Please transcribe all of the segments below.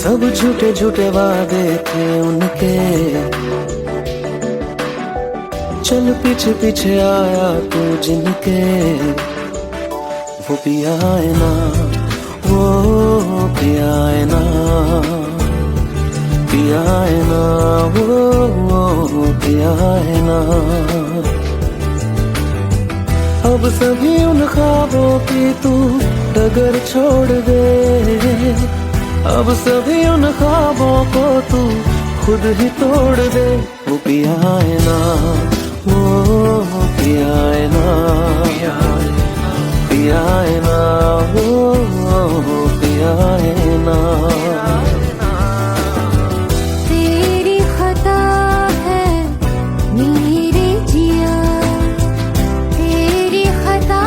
सब झूठे झूठे वादे थे उनके, चल पीछे पीछे आया तू जिनके। वो पिया है ना, वो पिया है ना, पिया है ना, वो पिया है ना। अब सभी उन ख्वाबों की तू डगर छोड़ दे, अब सभी उन ख्वाबों को तू खुद ही तोड़ दे। वो पिया है ना, वो पिया है ना, पिया है ना, वो पिया है ना। तेरी खता है मेरे जिया, तेरी खता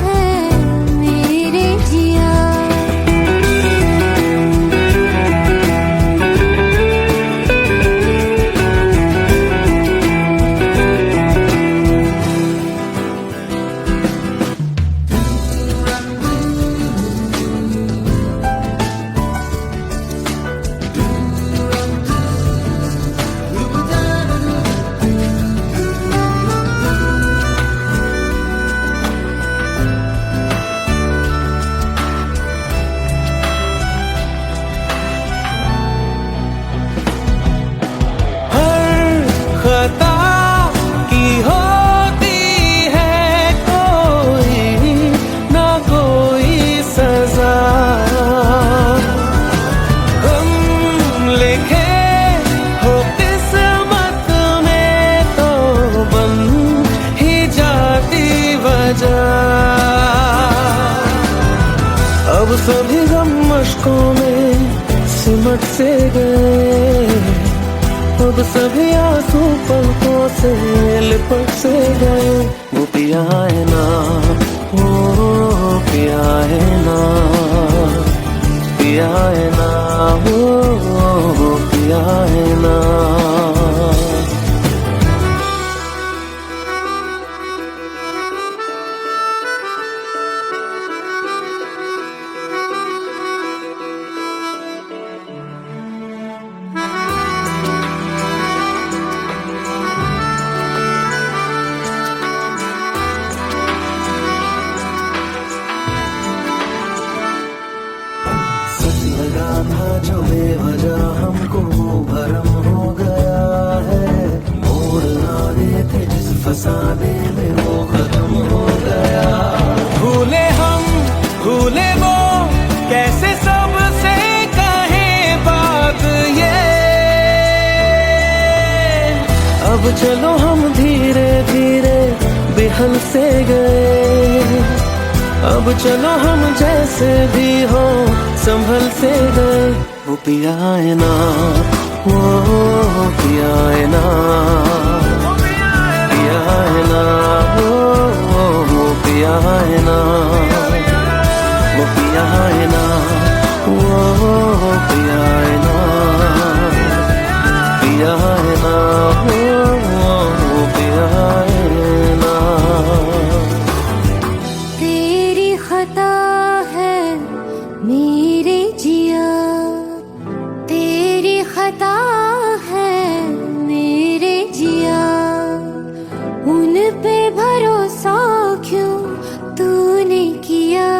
है मेरे जिया। खता की होती है कोई ना कोई सजा, हम लिखे हो किस्मत में तो बन ही जाती वजह। अब सभी गम मशकों में सिमट से गए, अब सभी आंसू पलकों से लिपट से गए। वो पिया है ना, वो पिया है ना, पिया है ना, वो पिया है ना। लगा था जो बेवजह हमको वो भरम हो गया है, मोड़ आगे थे जिस फसाने में वो खत्म हो गया। भूले हम भूले वो कैसे सबसे कहे बात ये, अब चलो हम धीरे धीरे बिहल से गए, अब चलो हम जैसे भी हो संभल से गए। वो पिया है ना, वो पिया है ना, पिया है ना, वो पिया है ना, वो पिया है ना, वो पिया है ना, पिया है ना, वो पिया है ना। तेरी खता है मेरे जिया, तेरी खता है मेरे जिया। उन पे भरोसा क्यों तूने किया।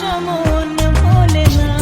মন ভোলে না।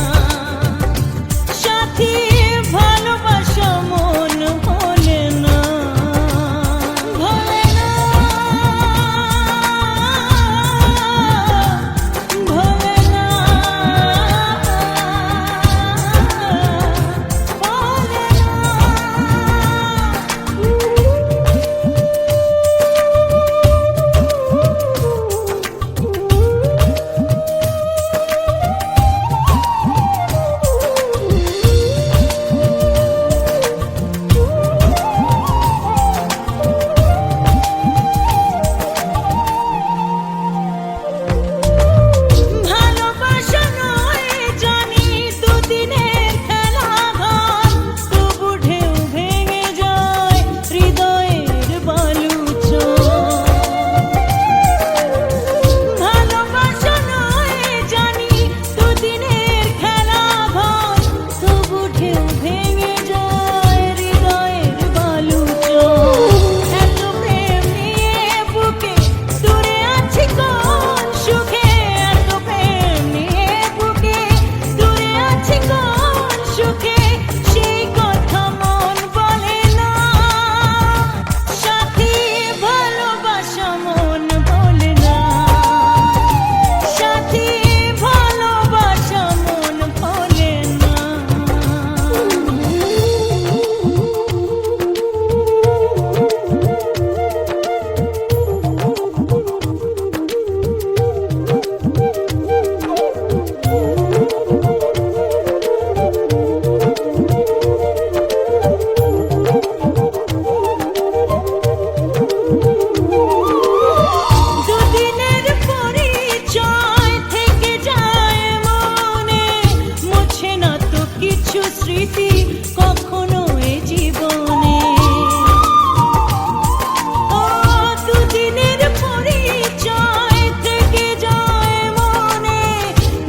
কিছু স্মৃতি কখনো এ জীবনে। ও দুদিনের পরিচয় থেকে যায় মনে,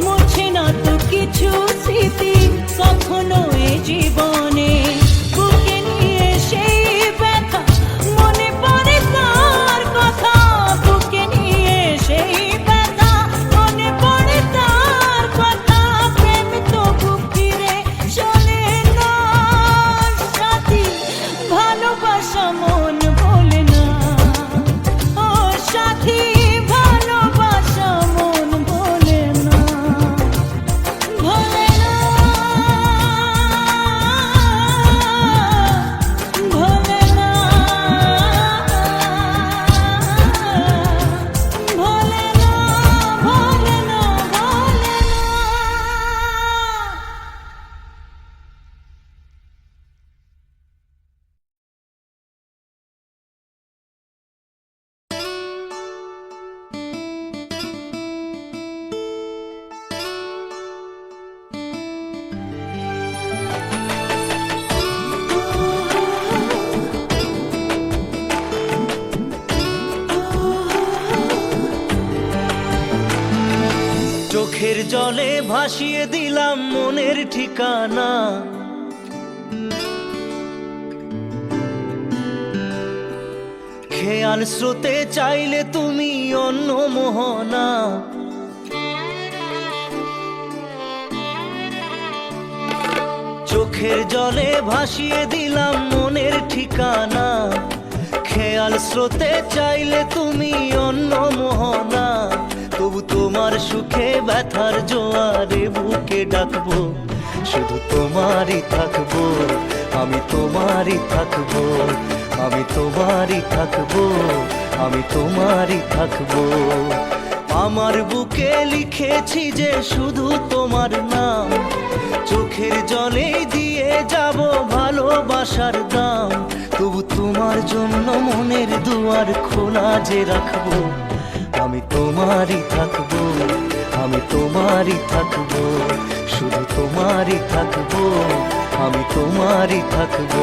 মুছে না তো কিছু স্মৃতি কখনো এ জীবনে। বুকে নিয়ে সেই ব্যথা, মনে পড়ে তার কথা, বুকে নিয়ে সেই ব্যথা, মনে পড়ে তার কথা। প্রেম তো বুক ফিরে চলে না সাথী, ভালোবাসা মন ভোলে না। ও সাথী, ভালোবাসা মন ভোলে না, ভোলে না, ভোলে না, ভোলে না, ভোলে না, ভোলে না। চোখের জলে ভাসিয়ে দিলাম মনের ঠিকানা, খেয়াল স্রোতে চাইলে তুমি অন্য মোহনা। চোখের জলে ভাসিয়ে দিলাম মনের ঠিকানা, খেয়াল স্রোতে চাইলে তুমি অন্য মোহনা। তবু তোমার সুখে ব্যথার জোয়ারে বুকে ডাকবো, শুধু তোমারই থাকবো, আমি তোমারই থাকবো, আমি তোমারই থাকবো, আমি তোমারই থাকবো। আমার বুকে লিখেছি যে শুধু তোমার নাম, চোখের জলে দিয়ে যাব ভালোবাসার দাম। তবু তোমার জন্য মনের দুয়ার খোলা যে রাখবো, আমি তোমারই থাকবো, আমি তোমারই থাকবো, শুধু তোমারই থাকবো, আমি তোমারই থাকবো।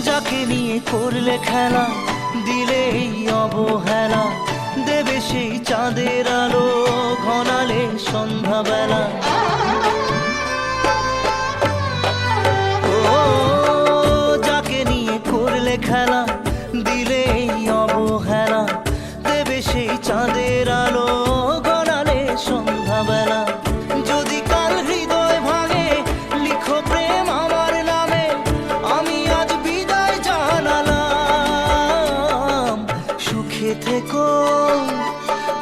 যাকে নিয়ে করলে খেলা, দিলে এই অবহেলা, দেবে সেই চাঁদের আলো ঘনালে সন্ধ্যাবেলা। ও যাকে নিয়ে করলে খেলা, দিলে এই অবহেলা, দেবে সেই চাঁদের আলো ঘনালে সন্ধ্যাবেলা। যদি কাল হৃদয় ভাঙে লিখো প্রেম আমার নামে, আমি আজ বিদায় জানালাম। সুখে থেকো,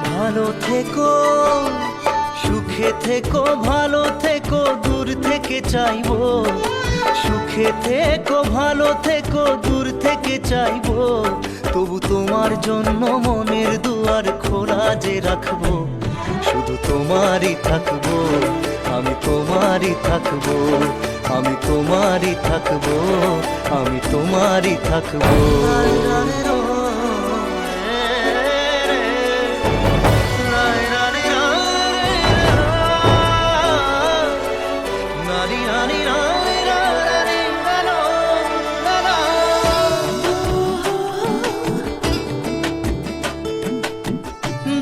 ভালো থেকো, সুখে থেকো, ভালো থেকো, দূর থেকে চাইবো। সুখে থেকো, ভালো থেকো, দূর থেকে চাইবো। তবু তোমার জন্য মনের দুয়ার খোলা যে রাখবো, শুধু তোমারই থাকবো, আমি তোমারই থাকবো, আমি তোমারই থাকবো, আমি তোমারই থাকবো।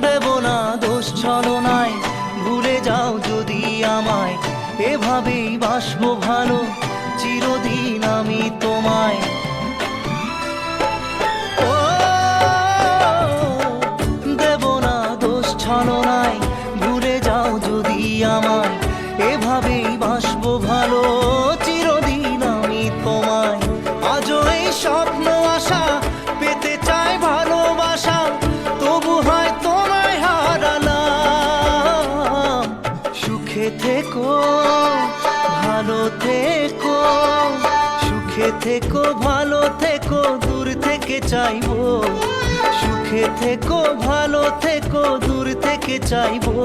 দেব না দোষ ছলনায়, ভুলে যাও যদি আমায়, এভাবেই বাসবো ভালো চিরদিন আমি তোমায়। ও দেব না দোষ ছলনায়, ভুলে যাও যদি আমায়, এভাবেই বাসবো ভালো চিরদিন আমি তোমায়। আজও এই স্বপ্ন আশা পেতে চাই ভালোবাসা, তবু হয় তোমায় হারালাম। সুখে থেকো, ভালো থেকো, থেকো ভালো থেকো দূর থেকে চাইবো, সুখে থেকো ভালো থেকো দূর থেকে চাইবো,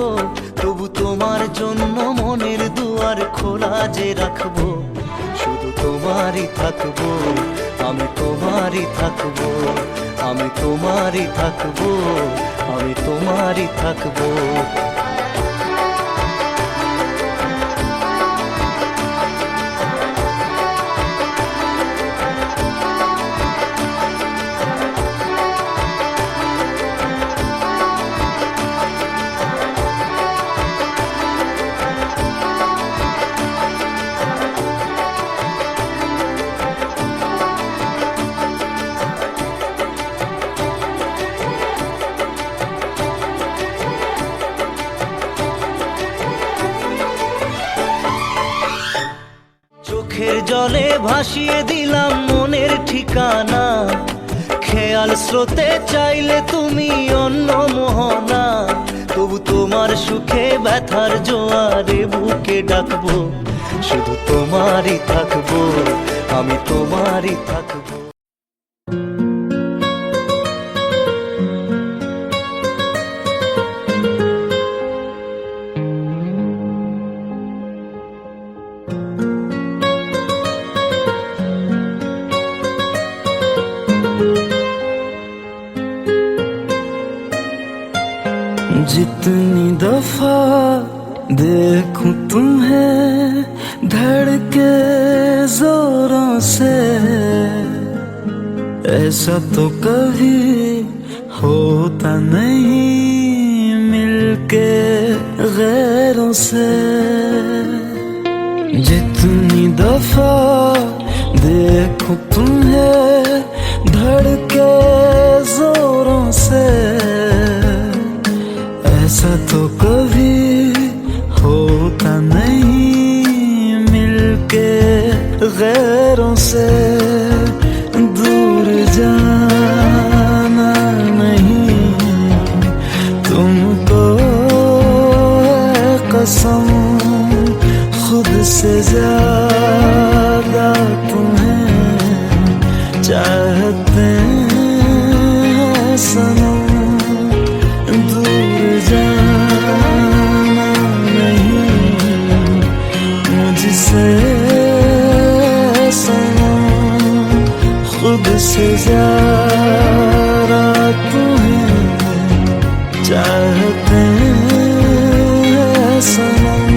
তবু তোমার জন্য মনের দুয়ার খোলা যে রাখবো, শুধু তোমারই থাকবো, আমি তোমারই থাকবো, আমি তোমারই থাকবো, আমি তোমারই থাকবো। চোখের জলে ভাসিয়ে দিলাম মনের ঠিকানা, খেয়াল স্রোতে চাইলে তুমি অন্য মোহনা, তবু তোমার সুখে ব্যথার জোয়ারে বুকে ডাকবো, শুধু তোমারই থাকবো, আমি তোমারই থাকবো। जितनी दफा देखूं तुम्हें धड़के जोरों से, ऐसा तो कभी होता नहीं मिलके गैरों से। जितनी दफा देखूं तुम्हें धड़के जोरों से, ऐसा तो कभी होता नहीं मिलके गैरों से। दूर जाना नहीं तुमको है कसम, खुद से ज्यादा तुम्हें चाहते हैं सनम। दूर जाना नहीं मुझसे सनम, खुद से ज्यादा तुम्हें चाहते हैं सनम।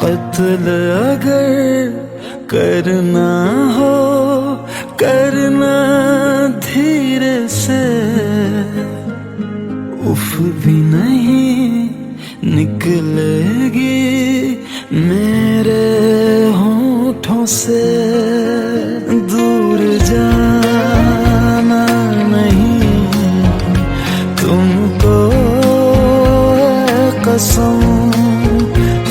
कत्ल अगर करना हो करना धीरे से, उफ भी नहीं निकलेगी मेरे होठों से। दूर जाना नहीं तुमको है कसम,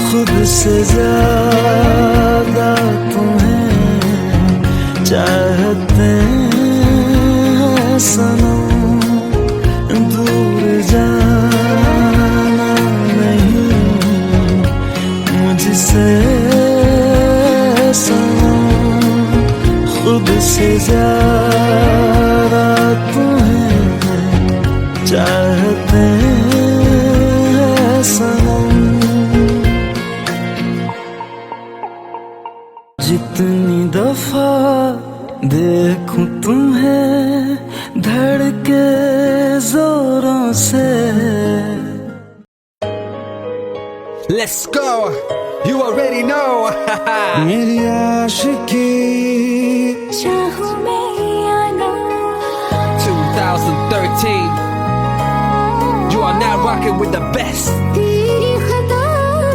खुद से ज्यादा तुम्हें चाहते हैं सनम। दूर जाना नहीं मुझसे सनम, खुद से ज्यादा तुम्हें चाहते हैं सनम। जितनी दफा देखूं तुम्हें धड़के जोरों से। Let's go, you already know. मेरी आशिकी चाहूं मैं या ना, Too 2013. You are now rocking with the best. तेरी खता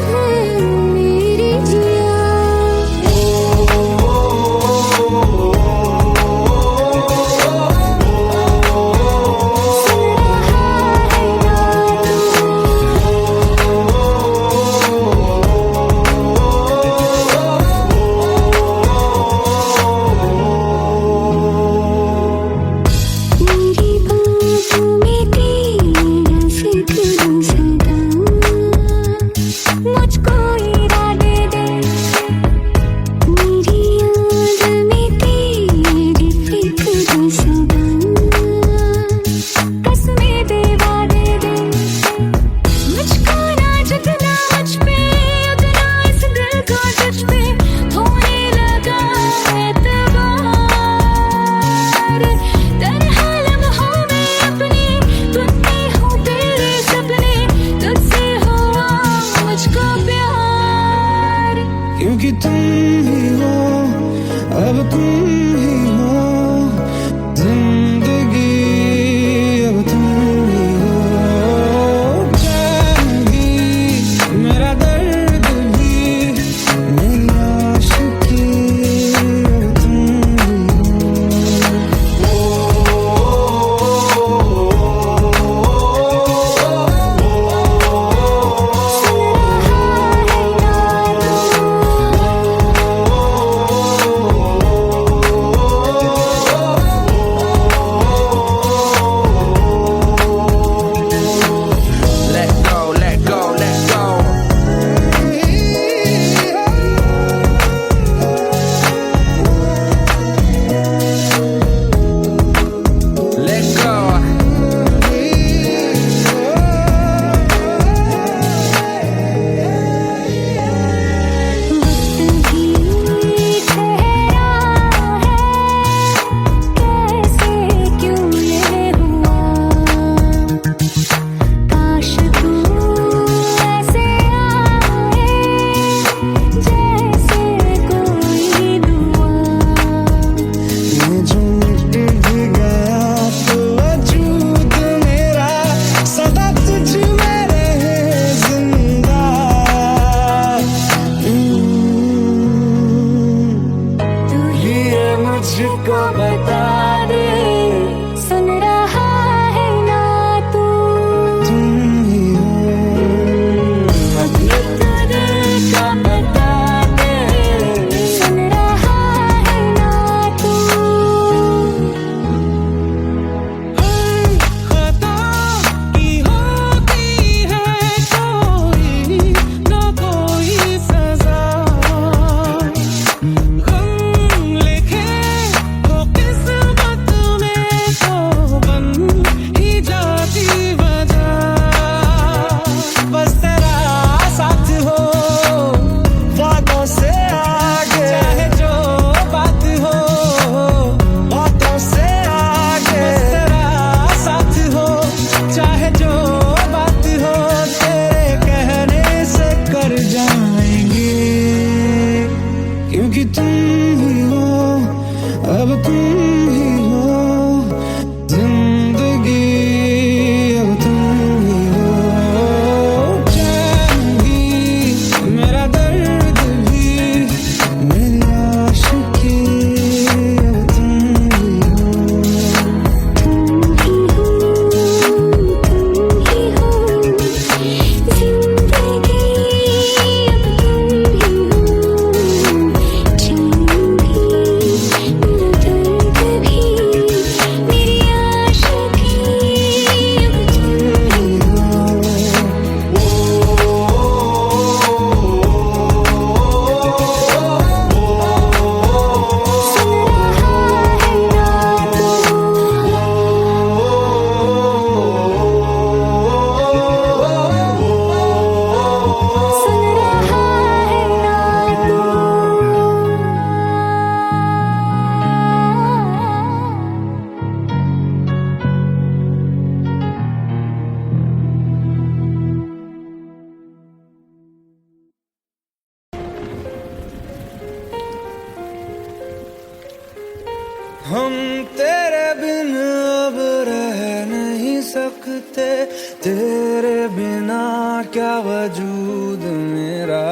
है मेरी जिया मेरी बातों में तेरा जिक्र सदा मुझको इरादे दे मेरी याद में तेरी फिक्र सदा कसमें दे वादे दे मुझको ना जतना मुझ पे उतना इस दिल को तुझ पे होने लगा एतबार तरह लम्हों में अपने तुझसे हूँ तेरे सपने तुझसे हुआ मुझको प्यार क्योंकि तुम ही हो, अब तुम ही हो जिंदगी, अब तुम ही हो चैन भी, मेरा दर्द भी, मेरी आशिकी, अब तुम ही Let go, let go, let go. Let go. वक्त भी ठहरा है कैसे क्यों ये हुआ काश तू ऐसे आए जैसे कोई दुआ ये जो मिट भी गया तो वजूद मेरा सदा तुझ में रहे जिंदा तू ही ये मुझको बता दे सुन रहा है ना तू तुम ही हो ये तो दिल का बता दे सुन रहा है ना तू खता की होती है कोई ना कोई सजा गम लिखे तो किस्मत में तो बन ही जाती वजह बस तेरा साथ हो वादों से आगे चाहे जो बात हो बातों से आगे बस तेरा साथ हो चाहे जो बात हो तेरे कहने से कर जाएंगे क्योंकि तुम ही हो अब तुम ही हो जिंदगी अब तुम ही हो चैन भी मेरा दर्द भी मेरी आशिकी अब तुम ही हो तुम ही हो जिंदगी अब तुम ही हो चैन भी मेरा दर्द भी मेरी आशिकी अब तुम ही हो सुन रहा है ना तू सुन रहा है ना हम तेरे बिन अब सकते, तेरे बिना क्या वजूद मेरा।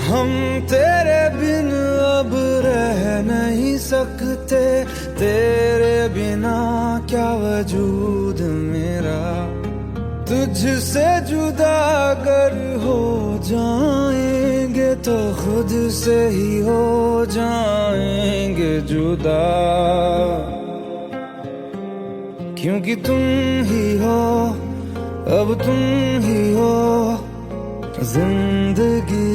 हम तेरे बिन अब रह नहीं सकते, तेरे बिना क्या वजूद मेरा। तुझसे जुदा अगर हो जाएंगे तो खुद से ही हो जाएंगे जुदा। क्योंकि तुम ही हो, अब तुम ही हो जिंदगी,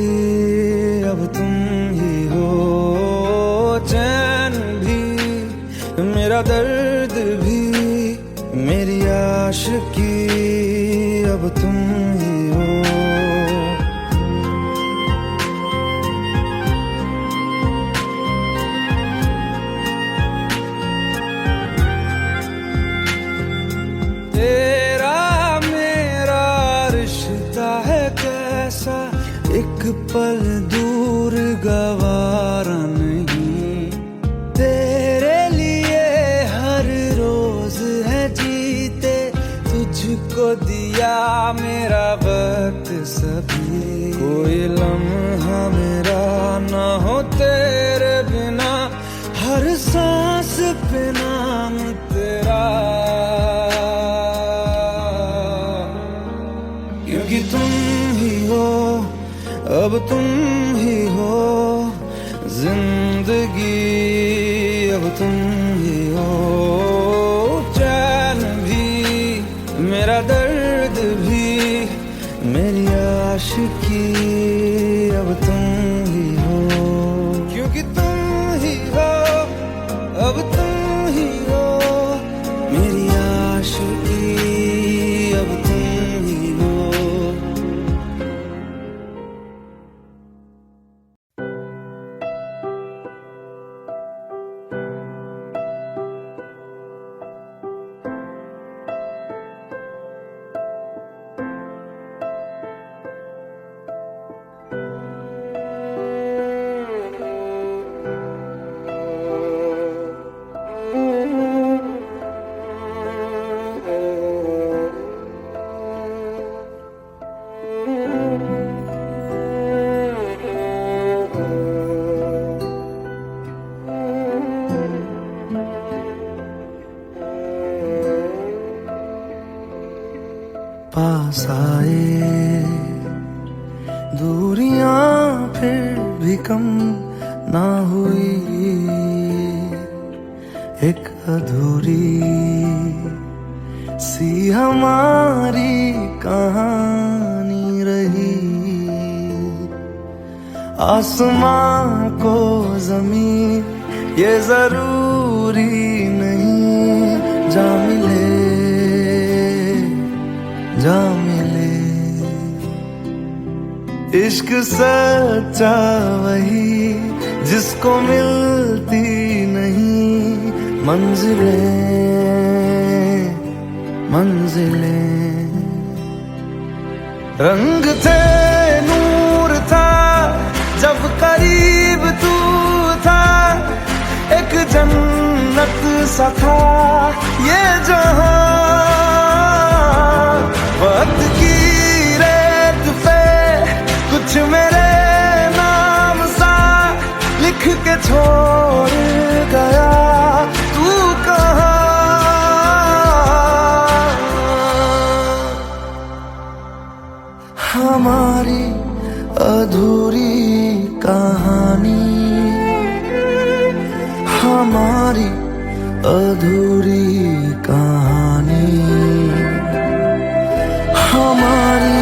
अब तुम ही हो। चैन भी, मेरा दर्द भी, मेरी आशिकी, अब तुम ही हो। तेरा मेरा रिश्ता है कैसा, एक पल दूर गवारा नहीं। तेरे लिए हर रोज है जीते, तुझको दिया मेरा वक्त सभी। कोई लम्हा मेरा ना हो तेरे बिना, हर सांस पे नाम तेरा। क्योंकि तुम ही हो, अब तुम ही हो जिंदगी, अब तुम ही हो। चैन भी, मेरा दर्द भी, मेरी आशिकी, अब तुम ही हो। क्योंकि तुम ही हो, अब तुम ही हो मेरी आशिकी, अब तुम ही हो। पास आए दूरियां फिर भी कम ना हुई, एक अधूरी सी हमारी कहानी रही। आसमां को जमीन ये जरूरी नहीं, जा मिले जा मिले। इश्क सच्चा वही जिसको मिलती नहीं मंजिलें मंजिलें। रंग थे नूर था जब करीब तू था, एक जन्नत सा था ये जहां। वक्त की रेत पे कुछ मेरे नाम सा लिख के छोड़ गया, तू कहाँ। हमारी अधूरी कहानी, हमारी अधूरी कहानी, हमारी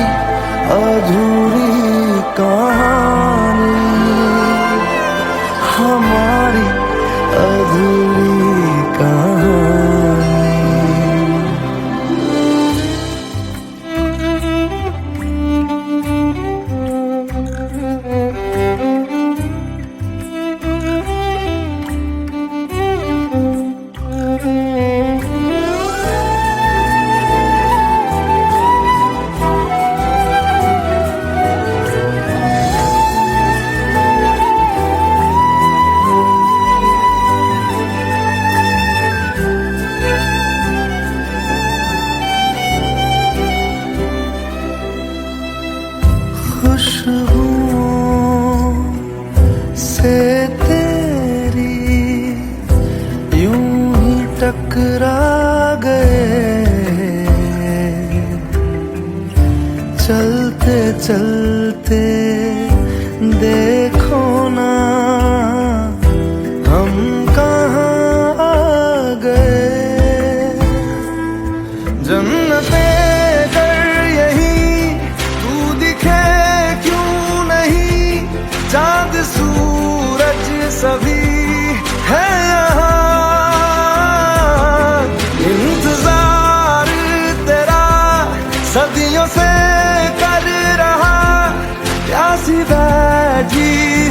अधूरी कहानी, हमारी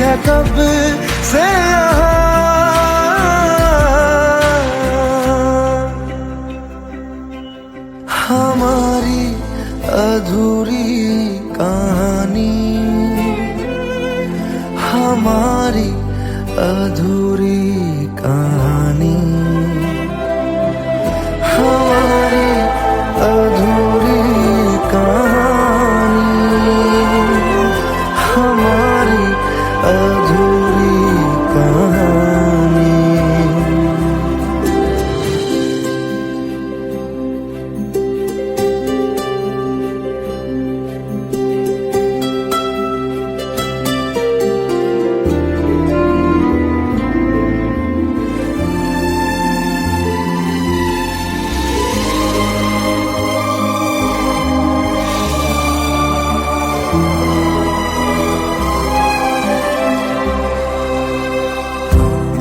है कब से यहाँ हमारी अधूरी कहानी, हमारी अधूरी कहानी, हमारी अधूरी कहानी, हमारी अधूरी कहानी।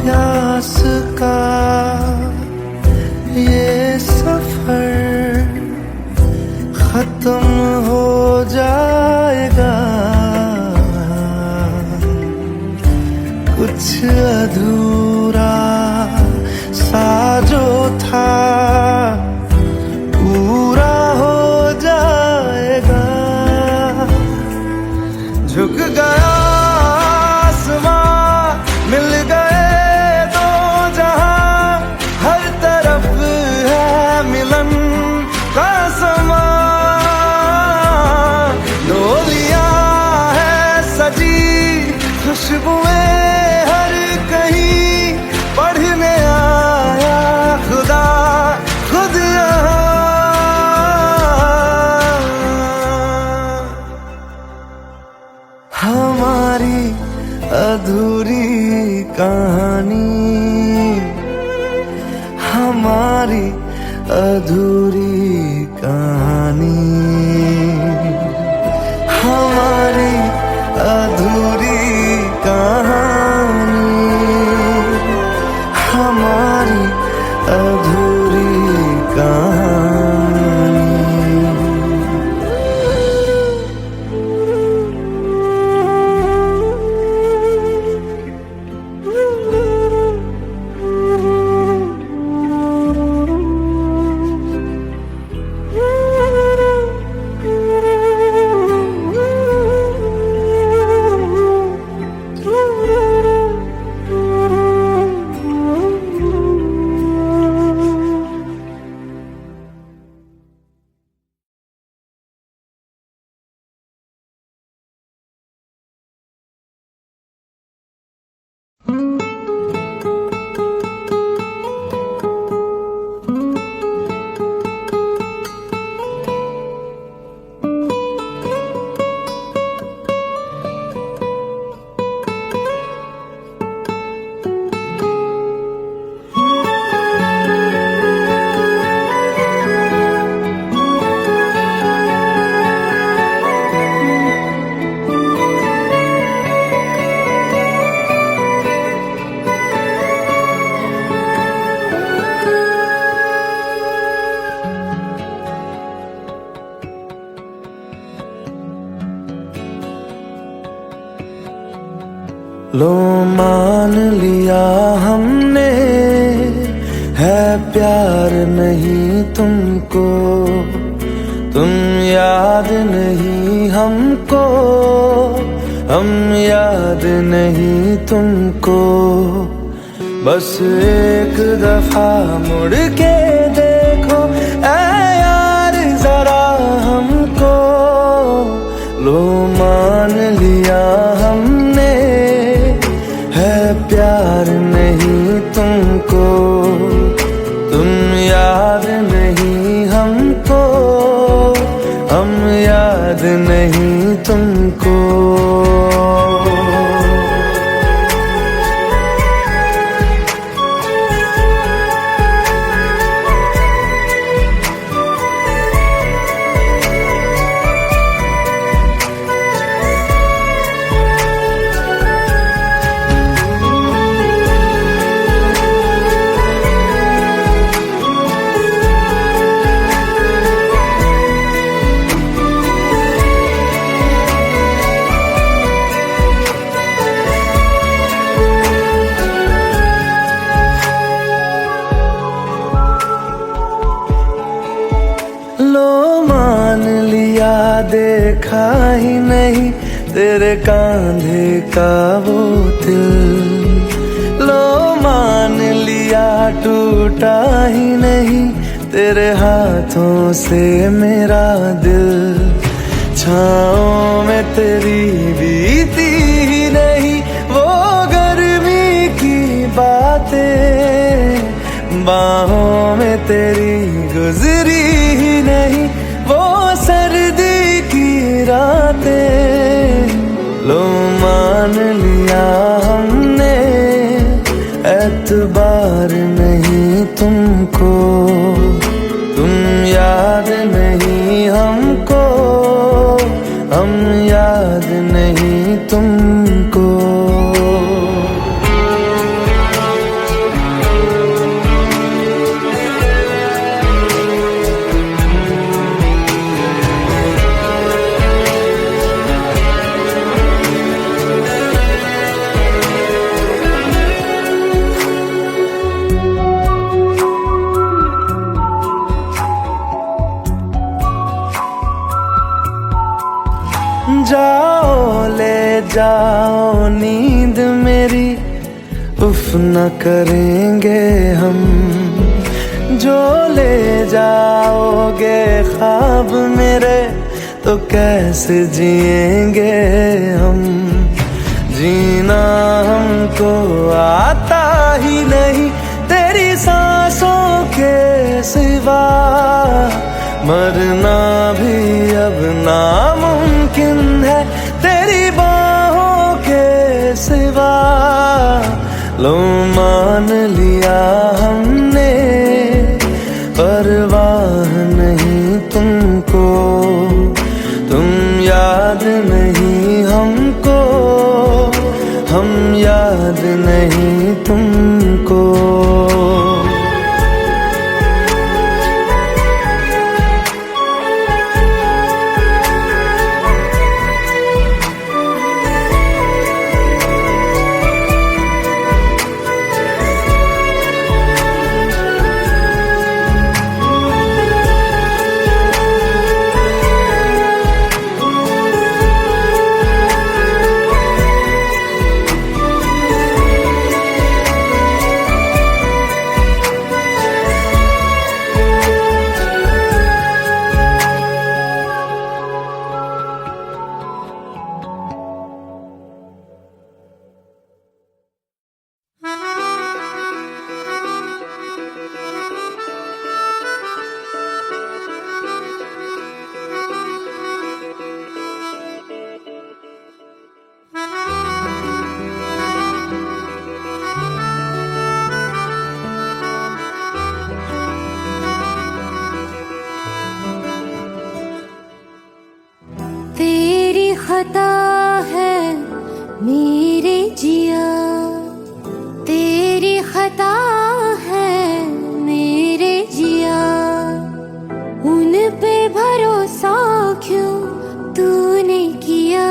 प्यास का ये सफर खत्म हो जाएगा, कुछ अधूरा सा जो था पूरा हो जाएगा। झुक गया आसमां, मिल गए दो जहां, हर तरफ है मिलन का समा। डोलियां है सजी, खुशबुएं हर कहीं, पढ़ने आया खुदा खुद यहाँ। हमारी अधूरी कहानी, हमारी अधूरी कहानी, हमारी अधूरी कहानी, हमारी अधूरी कहानी। लो मान लिया हमने है प्यार नहीं तुमको, तुम याद नहीं हमको, हम याद नहीं तुमको। बस एक दफा मुड़ के देखो ऐ यार जरा हमको। लो मान लिया हमने है प्यार नहीं तुमको, तुम याद नहीं हमको, हम याद नहीं तुमको। देखा ही नहीं तेरे कांधे का वो दिल। लो मान लिया टूटा ही नहीं तेरे हाथों से मेरा दिल। छाँव में तेरी बीती ही नहीं वो गर्मी की बातें, बाहों में तेरी गुजरी ही नहीं वो सर्दी की रातें। लो मान लिया हमने एतबार नहीं तुमको, तुम याद नहीं हमको, हम याद नहीं तुमको। जाओ ले जाओ नींद मेरी, उफ न करेंगे हम। जो ले जाओगे ख्वाब मेरे तो कैसे जिएंगे हम। जीना हमको आता ही नहीं तेरी सांसों के सिवा, मरना भी अब नामुमकिन है तेरी बाहों के सिवा। लो मान लिया हमने परवाह नहीं तुमको, तुम याद नहीं हमको, हम याद नहीं तुमको। खता है मेरे जिया, तेरी खता है मेरे जिया। उन पे भरोसा क्यों तूने किया।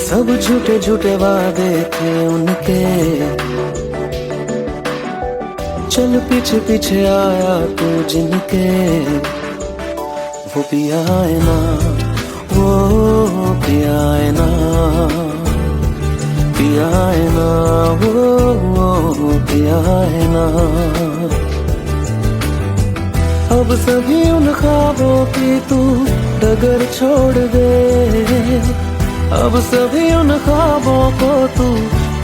सब झूठे झूठे वादे थे उनके, चल पीछे पीछे आया तू जिनके। वो पिया है ना, वो पिया है ना, पिया है ना, वो पिया है ना। अब सभी उन ख्वाबों की तू डगर छोड़ दे, अब सभी उन ख्वाबों को तू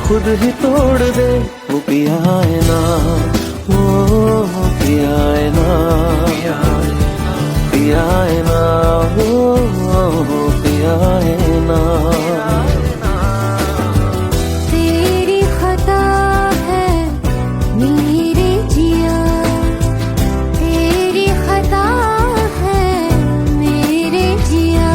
खुद ही तोड़ दे। वो पिया है ना, वो पिया है ना, पिया है ना, वो पिया है ना। तेरी खता है मेरे जिया, तेरी खता है मेरे जिया।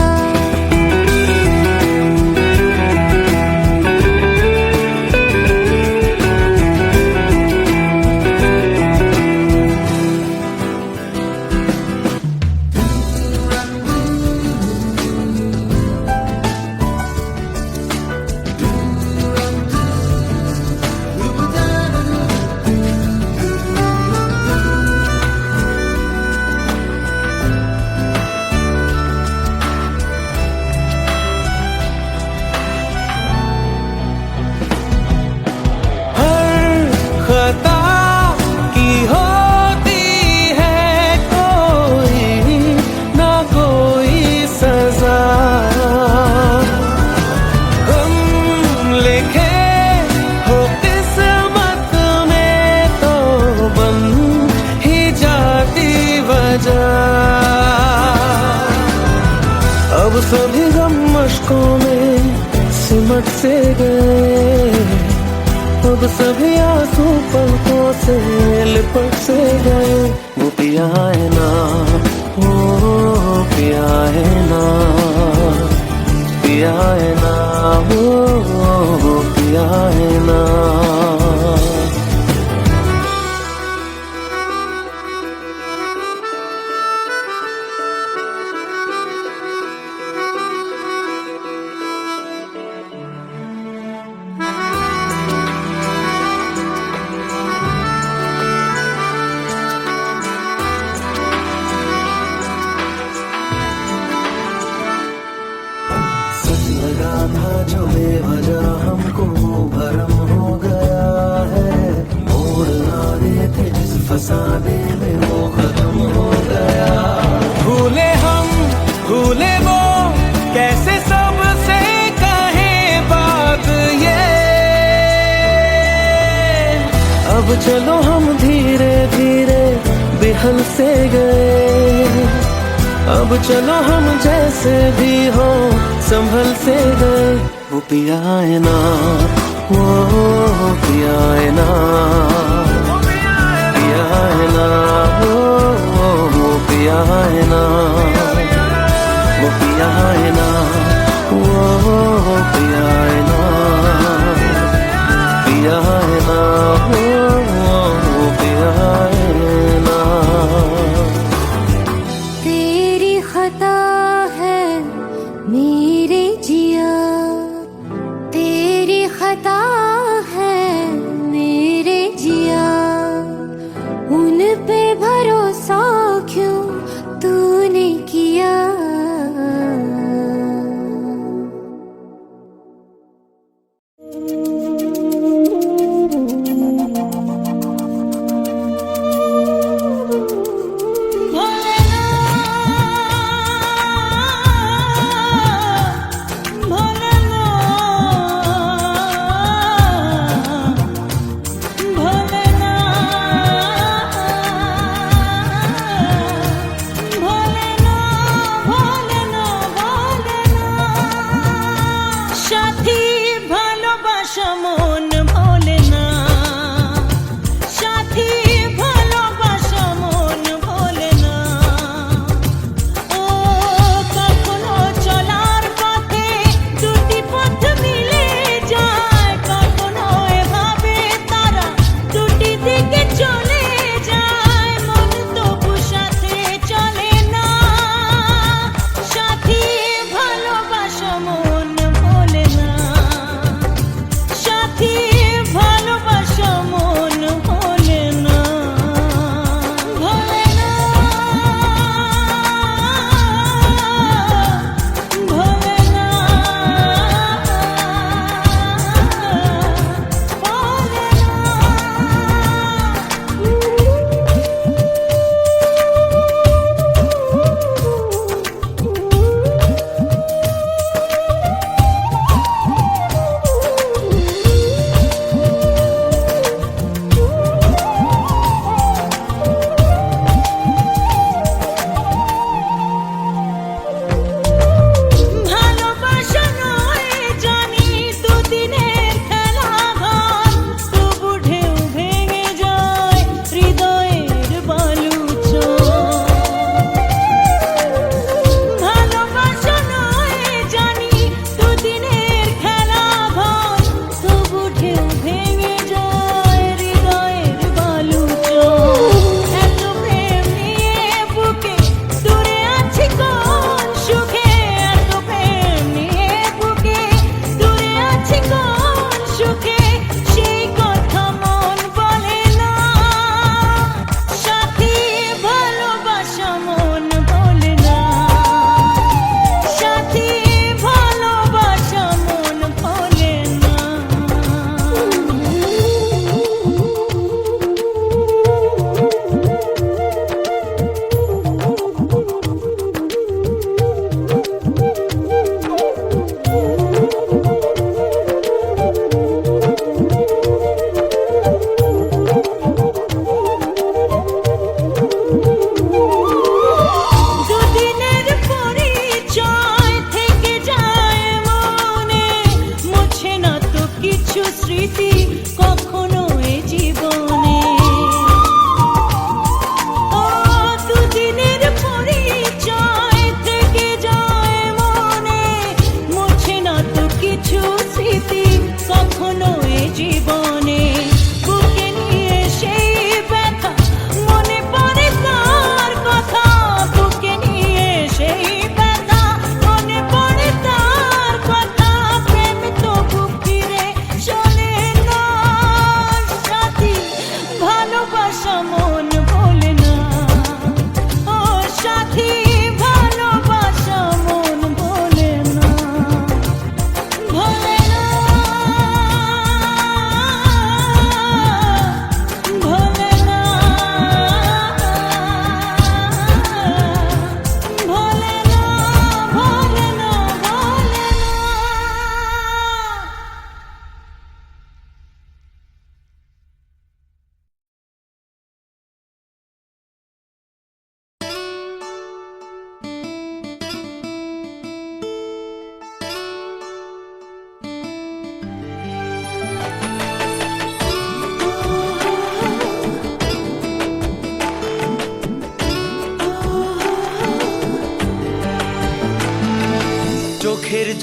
हम मशकों में सिमट से गए, अब सभी आंसू पलकों से लिपट से गए। वो पिया है ना, वो पिया है ना, पिया है ना, वो पिया है ना। लगा था जो बेवजह हमको वो भरम हो गया है। मोड़ ना रहे थे जिस फसाने में वो खत्म हो गया। भूले हम भूले वो, कैसे सबसे कहे बात ये। अब चलो हम धीरे धीरे बेहल से गए, अब चलो हम जैसे भी हो संभल से गए। वो पिया है ना, वो पिया है ना, पिया है ना, वो पिया है ना, वो पिया है ना, वो पिया है ना, पिया है ना, वो पिया है ना। तेरी खता है मेरे जिया, तेरी खता है मेरे जिया। उन पे भरोसा क्यों तूने किया।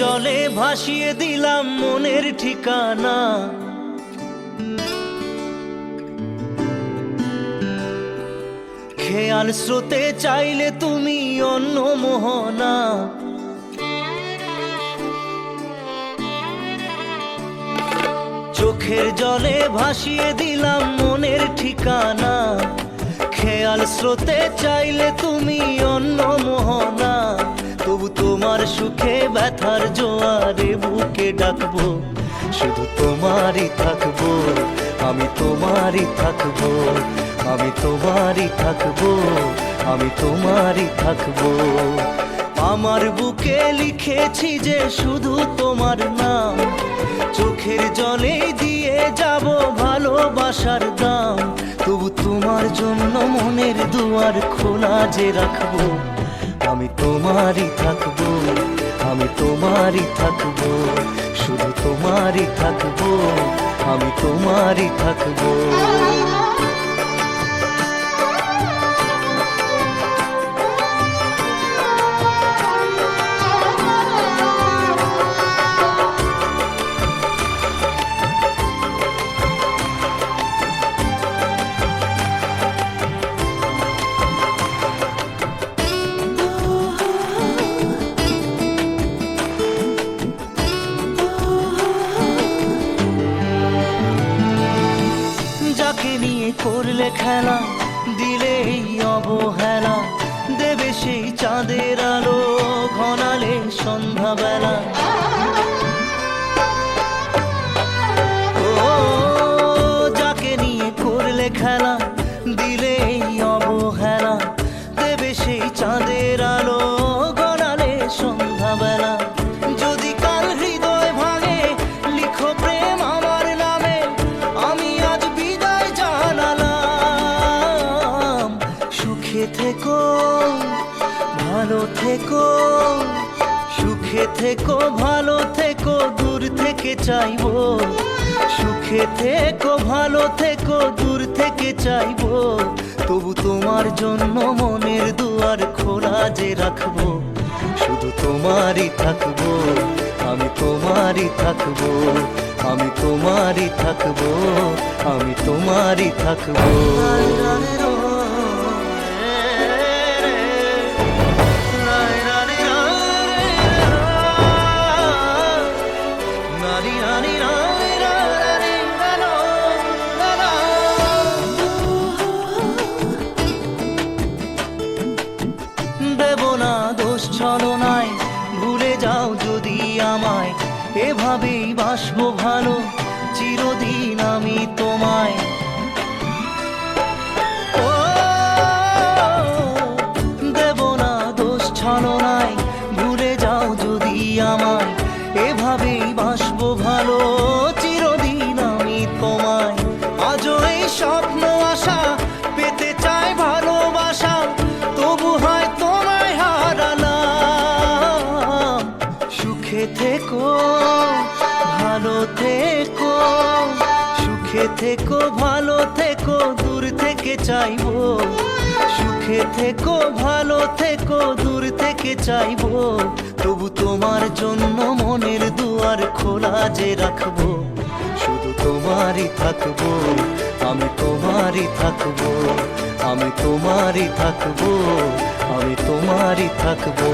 জলে ভাসিয়ে দিলাম মনের ঠিকানা, খেয়াল স্রোতে চাইলে তুমি অন্য মোহনা। চোখের জলে ভাসিয়ে দিলাম মনের ঠিকানা, খেয়াল স্রোতে চাইলে তুমি অন্য মোহনা। তবু তোমার সুখে ব্যথার জোয়ারে বুকে ডাকবো, শুধু তোমারই থাকবো, আমি তোমারই থাকবো, আমি তোমারই থাকবো, আমি তোমারই থাকবো। আমার বুকে লিখেছি যে শুধু তোমার নাম, চোখের জলে দিয়ে যাব ভালোবাসার দাম। তবু তোমার জন্য মনের দুয়ার খোলা যে রাখবো, আমি তোমারই থাকবো, আমি তোমারই থাকবো, শুধু তোমারই থাকবো, আমি তোমারই থাকবো। যাকে নিয়ে করলে খেলা, দিলে এই অবহেলা, দেবে সেই চাঁদের আলো ঘনালে সন্ধ্যাবেলা। ও যাকে নিয়ে করলে খেলা, দিলে এই অবহেলা, দেবে সেই চাঁদের আলো ঘনালে সন্ধ্যাবেলা। যদি কাল হৃদয় ভাঙে লিখো প্রেম আমার নামে, আমি আজ বিদায় জানালাম। সুখে থেকো ভালো থেকো, সুখে থেকো ভালো থেকো, দূর থেকে চাইবো। সুখে থেকো ভালো থেকো, দূর থেকে চাইবো। তবু তোমার জন্য মনের দুয়ার খোলা যে রাখবো, শুধু তোমারই থাকবো, আমি তোমারই থাকবো, আমি তোমারই থাকবো, আমি তোমারই থাকবো। দেব না দোষ ছলনায়, ভুলে যাও যদি আমায়, এভাবেই বাসবো ভালো চিরদিন আমি তোমায়। ও দেব না দোষ ছলনায়, ভুলে যাও যদি আমায়, এভাবেই বাসবো ভালো চিরদিন আমি তোমায়। আজও এই স্বপ্ন আশা পেতে চাই ভালোবাসা, তবু হয় তোমায় হারালাম। সুখে থেকো ভালো থেকো, সুখে থেকো ভালো থেকো, দূর থেকে চাইবো। সুখে থেকো ভালো থেকো, দূর থেকে চাইবো। তবু তোমার জন্য মনের দুয়ার খোলা যে রাখবো, শুধু তোমারই থাকবো, আমি তোমারই থাকবো, আমি তোমারই থাকবো, আমি তোমারই থাকবো।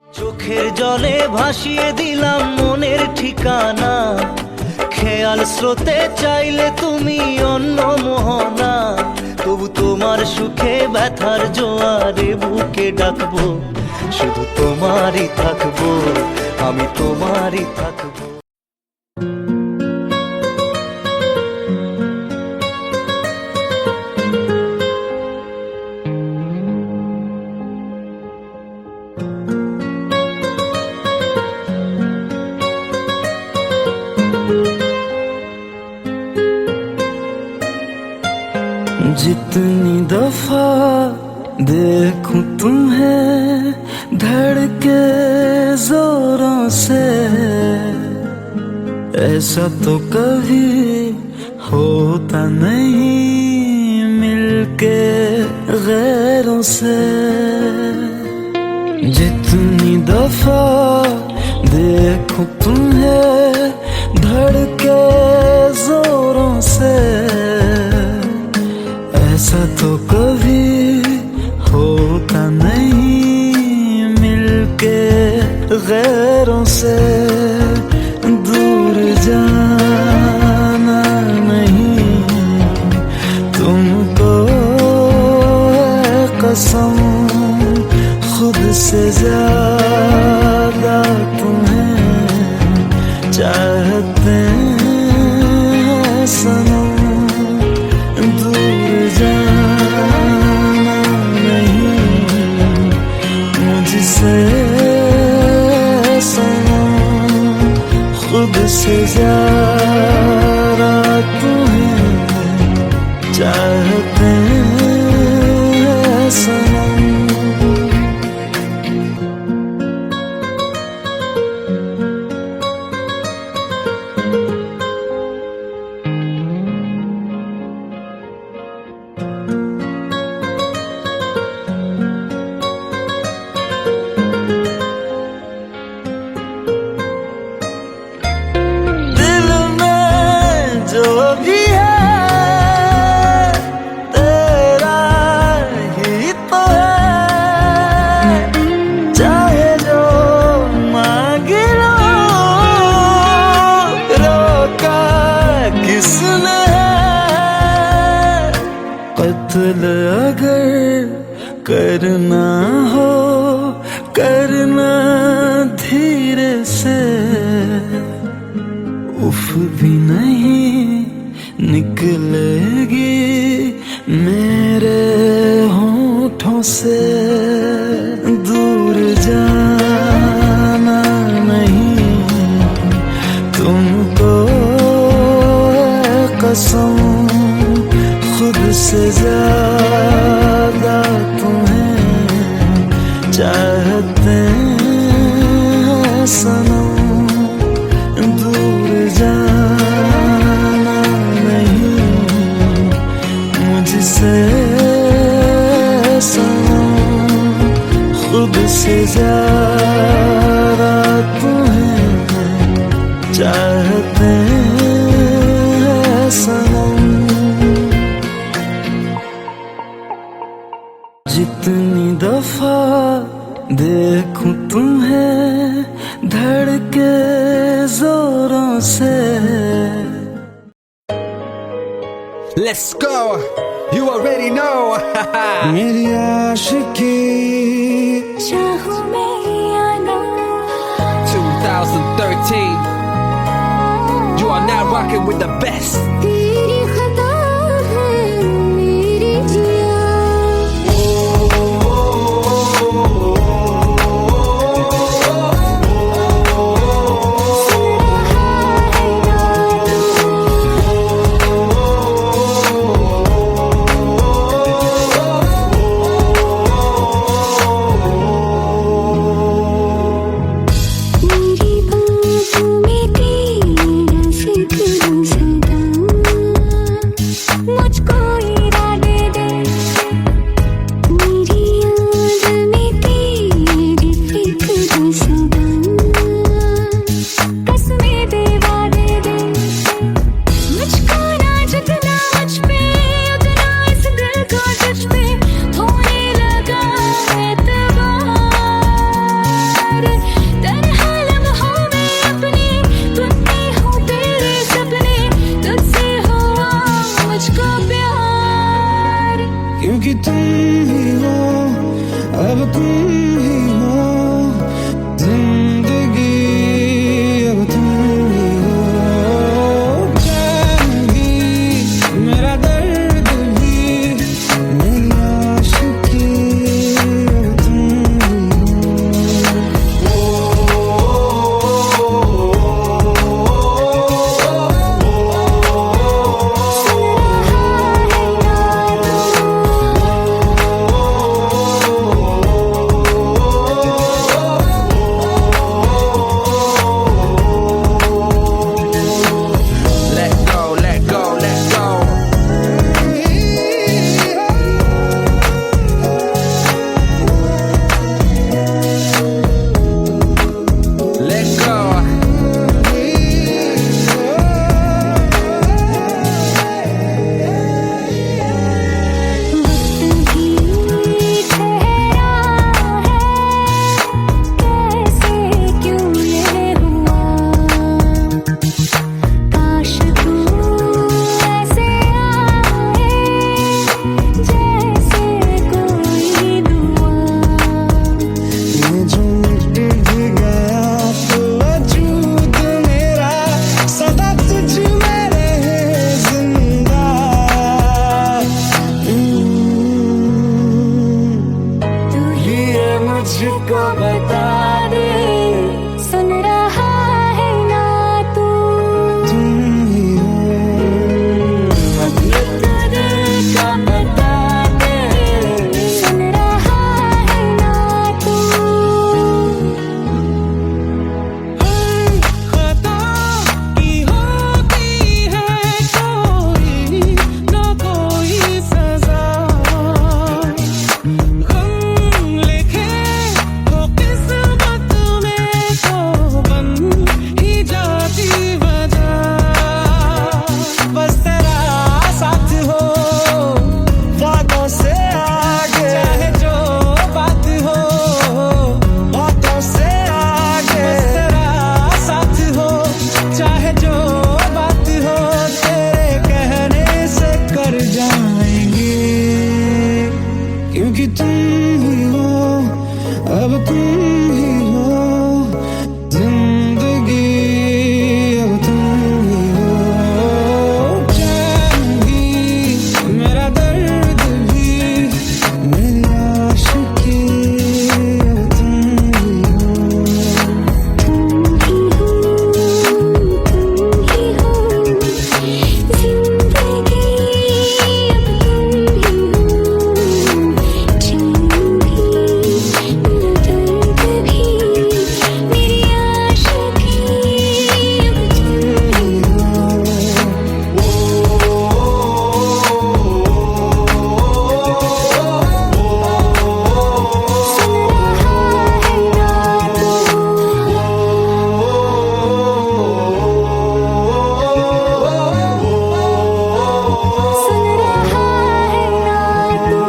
চোখের জলে ভাসিয়ে দিলাম মনের ঠিকানা, খেয়াল স্রোতে চাইলে তুমি অন্য মোহনা। তবু তোমার সুখে ব্যথার জোয়ারে বুকে ডাকবো, শুধু তোমারই থাকবো, আমি তোমারই থাকবো। देखूं तुम्हें धड़के जोरों से, ऐसा तो कभी होता नहीं मिलके गैरों से। जितनी दफा देखूं तुम्हें धड़के जोरों से, ऐसा तो कभी होता नहीं मिलके गैरों से। दूर जाना नहीं तुमको है कसम, खुद से ज्यादा तुम्हें चाहते हैं सनम। दूर जाना नहीं मुझसे सनम, खुद से ज्यादा तुम्हें चाहते हैं सनम। जो भी है तेरा ही तो है, चाहे जो मांग लो, रोका किसने है। कत्ल अगर करना हो करना धीरे से, उफ भी नहीं निकलेगी मेरे होठों से। दूर जाना नहीं तुमको है कसम, खुद से ज्यादा तुम्हें चाहते हैं सनम। दूर जाना नहीं मुझसे सनम, खुद से ज्यादा तुम्हें चाहते हैं सनम। जितनी दफा देखूं तुम्हें धड़के जोरों से। Let's go. You already know. मेरी आशिकी चाहूं मैं या ना, 2013. You are now rocking with the best. तेरी खता है मेरी जिया। क्योंकि तुम ही हो, अब तुम ही हो जिंदगी, अब तुम ही हो। चैन भी मेरा दर्द भी मेरी आशिकी, अब तुम ही हो। मुझको बता दे, सुन रहा है ना तू? तुम ही हो। अब ये तो दिल का बता दे, सुन रहा है ना तू? खता की होती है कोई ना कोई सजा, गम लिखे हो किस्मत में तो बन ही जाती वजह। बस तेरा साथ हो वादों से आगे, चाहे जो बात हो, बातों से आगे, बस तेरा साथ हो चाहे जो बात हो, तेरे कहने से कर जाएंगे, क्योंकि तुम ही हो, अब तुम ही हो जिंदगी, अब तुम ही हो चैन भी, मेरा दर्द भी, मेरी आशिकी, अब तुम ही हो। तुम ही हो, तुम ही हो जिंदगी, अब तुम ही हो चैन भी, मेरा दर्द भी, मेरी आशिकी, अब तुम ही सुन रहा है ना तू? सुन रहा है ना तू?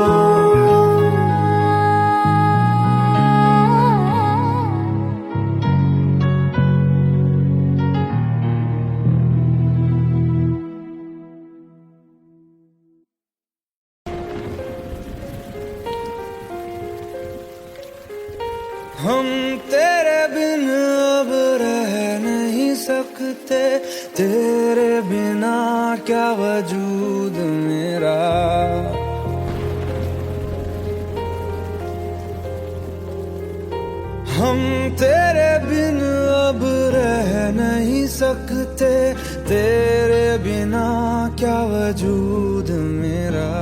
हम तेरे बिन अब रह नहीं सकते, तेरे बिना क्या वजूद मेरा। हम तेरे बिन अब रह नहीं सकते, तेरे बिना क्या वजूद मेरा।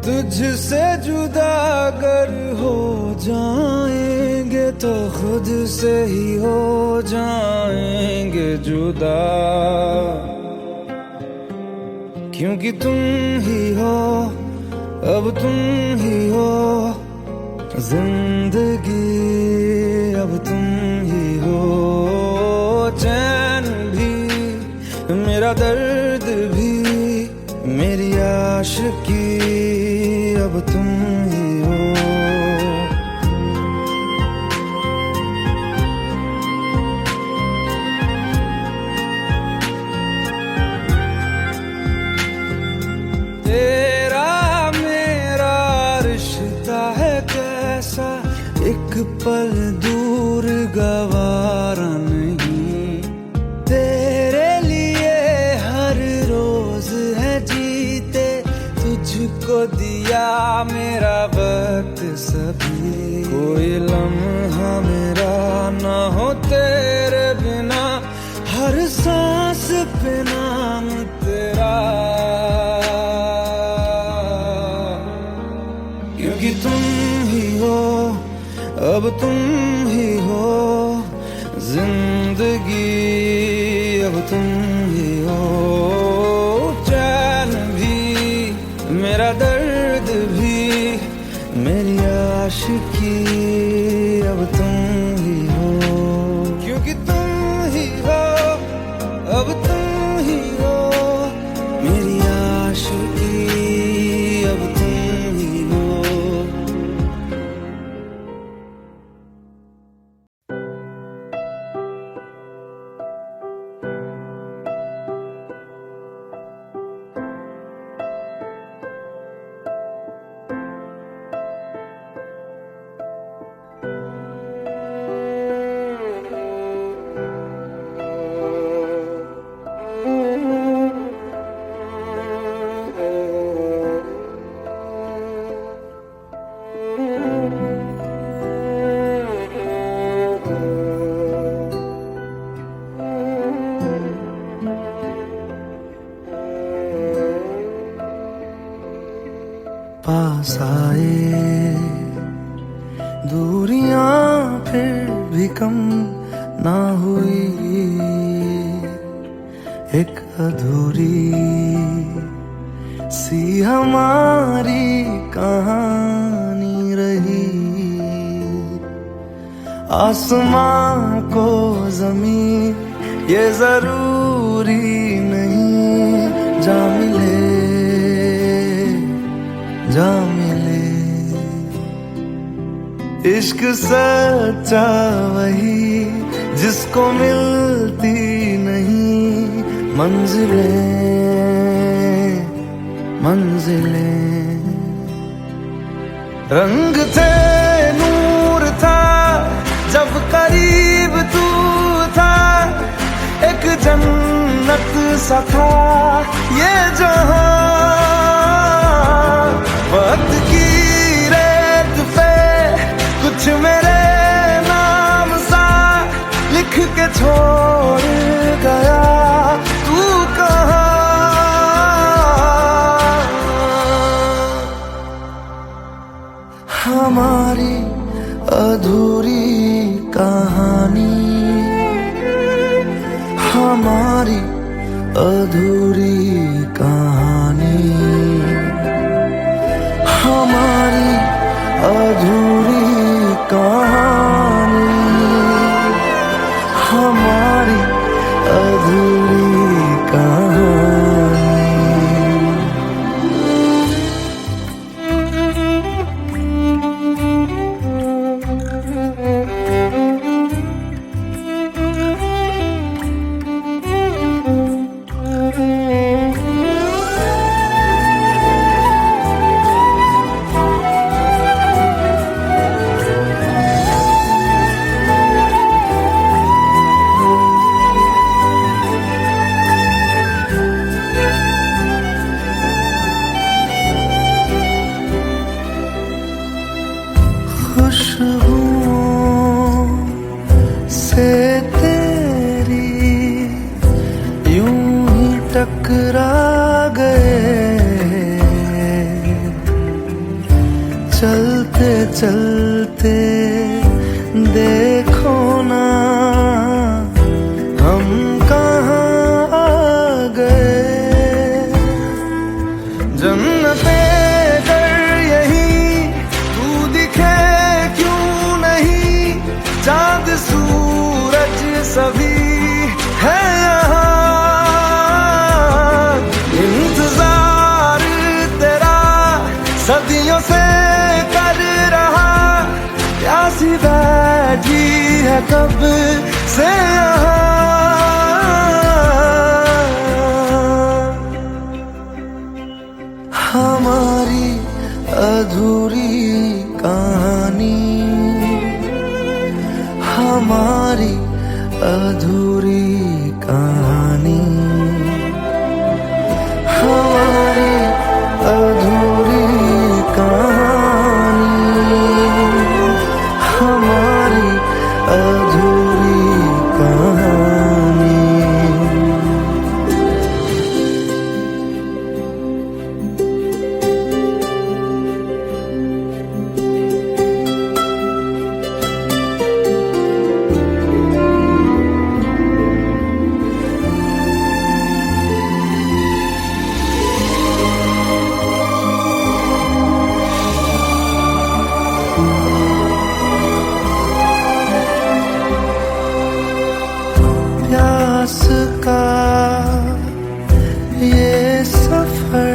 तुझसे जुदा अगर हो जाएंगे तो खुद से ही हो जाएंगे जुदा, क्योंकि तुम ही हो, अब तुम ही हो जिंदगी, अब तुम ही हो चैन भी, मेरा दर्द भी, मेरी आशिकी, अब तुम ही हो। तेरा मेरा रिश्ता है कैसा, एक पल दूर गवारा नहीं, तेरे लिए हर रोज है जीते, तुझको दिया मेरा वक्त सभी, कोई लम्हा मेरा ना हो तेरे बिना, हर सांस पे नाम तेरा, क्योंकि तुम ही हो, अब तुम ही हो जिंदगी, अब तुम ही हो चैन भी, मेरा दर्द भी, मेरी आशिकी, अब तुम ही हो, क्योंकि तुम ही हो, अब तुम ही हो मेरी आशिकी, अब तुम ही हो। दूरियां फिर भी कम ना हुई, एक अधूरी सी हमारी कहानी रही। आसमां को जमीन ये जरूरी नहीं, जा मिले जा मिले। इश्क सच्चा वही जिसको मिलती नहीं मंजिलें मंजिलें। रंग थे नूर था जब करीब तू था, एक जन्नत सा था ये जहां। वक्त की रेत पे कुछ मेरे नाम सा लिख के छोड़ गया तू कहाँ। हमारी अधूरी कहानी, हमारी अधूरी कहानी, हमारी अधूरी कहानी, हमारी अधूरी कहानी। खुशबुओं से तेरी यूं ही टकरा गए, चलते चलते देखो ना हम कहाँ आ गए। जन्नते चांद सूरज सभी है यहाँ, इंतजार तेरा सदियों से कर रहा, प्यासी बैठी है कब से यहाँ। हमारी अधूरी कहानी, हमारी अधूरी कहानी, हमारी अधूरी कहानी, हमारी अधूरी कहानी। प्यास का ये सफर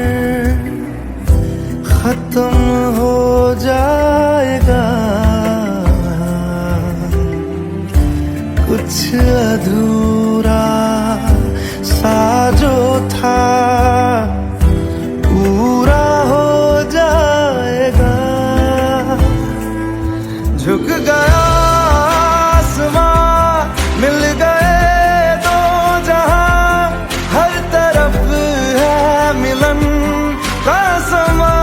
खत्म हो जाएगा, कुछ अधूरा सा जो था पूरा हो जाएगा। झुक गया आसमां, मिल गए दो जहां, हर तरफ है मिलन का समा।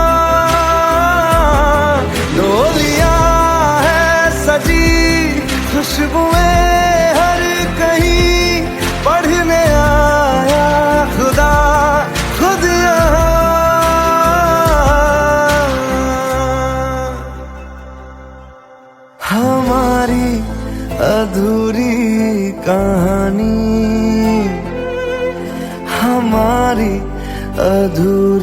डोलियां है सजी खुशबुएं हर कहीं, पढ़ने आया खुदा खुद यहाँ। हमारी अधूरी कहानी, हमारी अधूरी